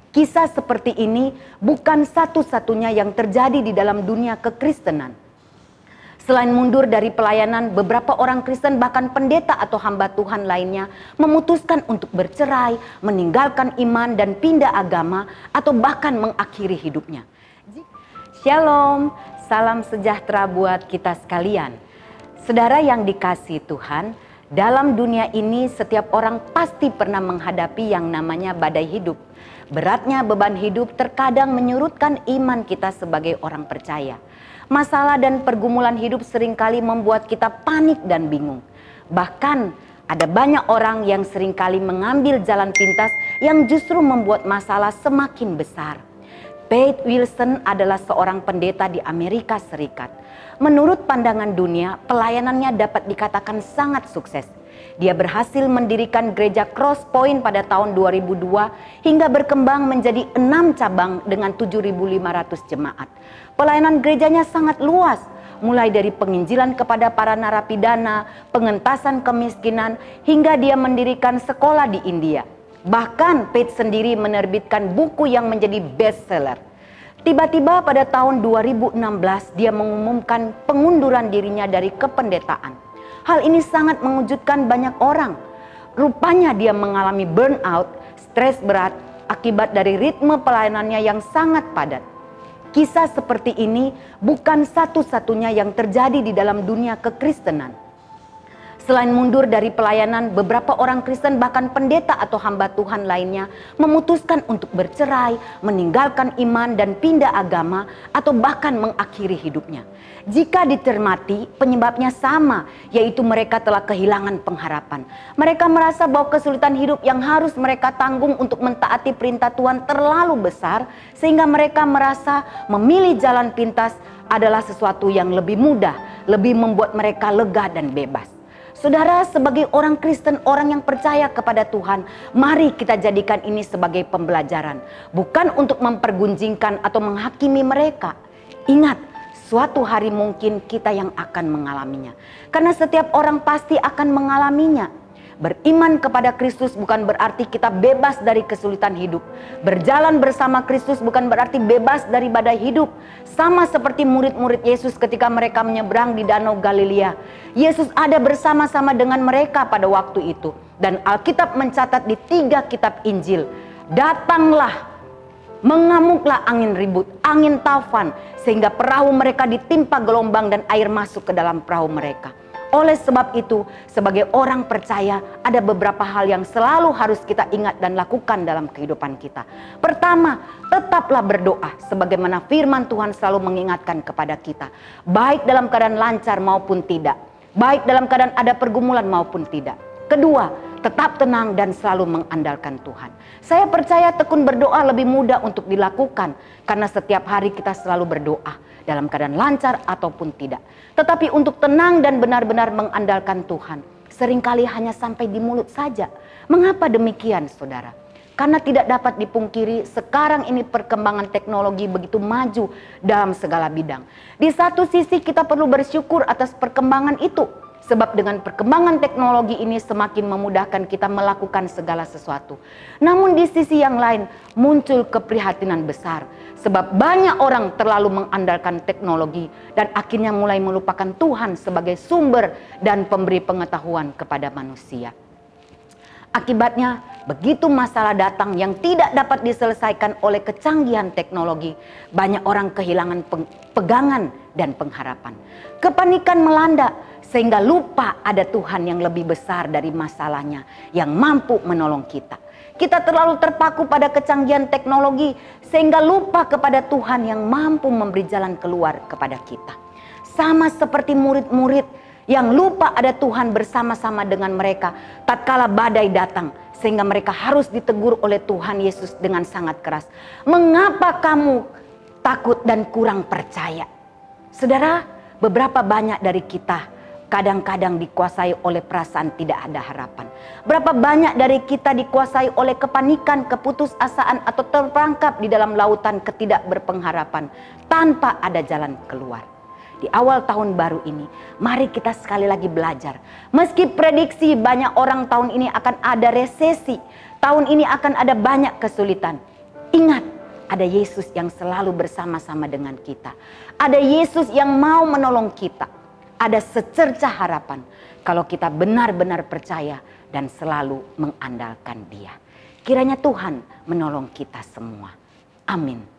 Kisah seperti ini bukan satu-satunya yang terjadi di dalam dunia kekristenan. Selain mundur dari pelayanan, beberapa orang Kristen bahkan pendeta atau hamba Tuhan lainnya memutuskan untuk bercerai, meninggalkan iman dan pindah agama atau bahkan mengakhiri hidupnya. Shalom, salam sejahtera buat kita sekalian. Saudara yang dikasihi Tuhan, dalam dunia ini setiap orang pasti pernah menghadapi yang namanya badai hidup. Beratnya beban hidup terkadang menyurutkan iman kita sebagai orang percaya. Masalah dan pergumulan hidup seringkali membuat kita panik dan bingung. Bahkan ada banyak orang yang seringkali mengambil jalan pintas yang justru membuat masalah semakin besar. Pete Wilson adalah seorang pendeta di Amerika Serikat. Menurut pandangan dunia, pelayanannya dapat dikatakan sangat sukses. Dia berhasil mendirikan gereja Cross Point pada tahun 2002 hingga berkembang menjadi 6 cabang dengan 7.500 jemaat. Pelayanan gerejanya sangat luas, mulai dari penginjilan kepada para narapidana, pengentasan kemiskinan, hingga dia mendirikan sekolah di India. Bahkan Pete sendiri menerbitkan buku yang menjadi bestseller. Tiba-tiba pada tahun 2016 dia mengumumkan pengunduran dirinya dari kependetaan. Hal ini sangat mengejutkan banyak orang. Rupanya dia mengalami burnout, stres berat akibat dari ritme pelayanannya yang sangat padat. Kisah seperti ini bukan satu-satunya yang terjadi di dalam dunia kekristenan. Selain mundur dari pelayanan, beberapa orang Kristen bahkan pendeta atau hamba Tuhan lainnya memutuskan untuk bercerai, meninggalkan iman dan pindah agama atau bahkan mengakhiri hidupnya. Jika dicermati, penyebabnya sama, yaitu mereka telah kehilangan pengharapan. Mereka merasa bahwa kesulitan hidup yang harus mereka tanggung untuk mentaati perintah Tuhan terlalu besar, sehingga mereka merasa memilih jalan pintas adalah sesuatu yang lebih mudah, lebih membuat mereka lega dan bebas. Saudara, sebagai orang Kristen, orang yang percaya kepada Tuhan, mari kita jadikan ini sebagai pembelajaran. Bukan untuk mempergunjingkan atau menghakimi mereka. Ingat, suatu hari mungkin kita yang akan mengalaminya. Karena setiap orang pasti akan mengalaminya. Beriman kepada Kristus bukan berarti kita bebas dari kesulitan hidup. Berjalan bersama Kristus bukan berarti bebas dari badai hidup. Sama seperti murid-murid Yesus ketika mereka menyeberang di Danau Galilea. Yesus ada bersama-sama dengan mereka pada waktu itu. Dan Alkitab mencatat di 3 kitab Injil. Datanglah, mengamuklah angin ribut, angin taufan, sehingga perahu mereka ditimpa gelombang dan air masuk ke dalam perahu mereka. Oleh sebab itu, sebagai orang percaya, ada beberapa hal yang selalu harus kita ingat dan lakukan dalam kehidupan kita. Pertama, tetaplah berdoa sebagaimana firman Tuhan selalu mengingatkan kepada kita. Baik dalam keadaan lancar maupun tidak. Baik dalam keadaan ada pergumulan maupun tidak. Kedua, tetap tenang dan selalu mengandalkan Tuhan. Saya percaya tekun berdoa lebih mudah untuk dilakukan karena setiap hari kita selalu berdoa dalam keadaan lancar ataupun tidak. Tetapi untuk tenang dan benar-benar mengandalkan Tuhan, seringkali hanya sampai di mulut saja. Mengapa demikian, saudara? Karena tidak dapat dipungkiri sekarang ini perkembangan teknologi begitu maju dalam segala bidang. Di satu sisi kita perlu bersyukur atas perkembangan itu. Sebab dengan perkembangan teknologi ini semakin memudahkan kita melakukan segala sesuatu. Namun di sisi yang lain muncul keprihatinan besar. Sebab banyak orang terlalu mengandalkan teknologi dan akhirnya mulai melupakan Tuhan sebagai sumber dan pemberi pengetahuan kepada manusia. Akibatnya begitu masalah datang yang tidak dapat diselesaikan oleh kecanggihan teknologi, banyak orang kehilangan pegangan dan pengharapan. Kepanikan melanda sehingga lupa ada Tuhan yang lebih besar dari masalahnya yang mampu menolong kita. Kita terlalu terpaku pada kecanggihan teknologi sehingga lupa kepada Tuhan yang mampu memberi jalan keluar kepada kita. Sama seperti murid-murid yang lupa ada Tuhan bersama-sama dengan mereka tatkala badai datang, sehingga mereka harus ditegur oleh Tuhan Yesus dengan sangat keras. Mengapa kamu takut dan kurang percaya? Saudara, beberapa banyak dari kita kadang-kadang dikuasai oleh perasaan tidak ada harapan. Berapa banyak dari kita dikuasai oleh kepanikan, keputusasaan atau terperangkap di dalam lautan ketidakberpengharapan tanpa ada jalan keluar. Di awal tahun baru ini, mari kita sekali lagi belajar. Meski prediksi banyak orang tahun ini akan ada resesi, tahun ini akan ada banyak kesulitan. Ingat, ada Yesus yang selalu bersama-sama dengan kita. Ada Yesus yang mau menolong kita. Ada secercah harapan kalau kita benar-benar percaya dan selalu mengandalkan Dia. Kiranya Tuhan menolong kita semua. Amin.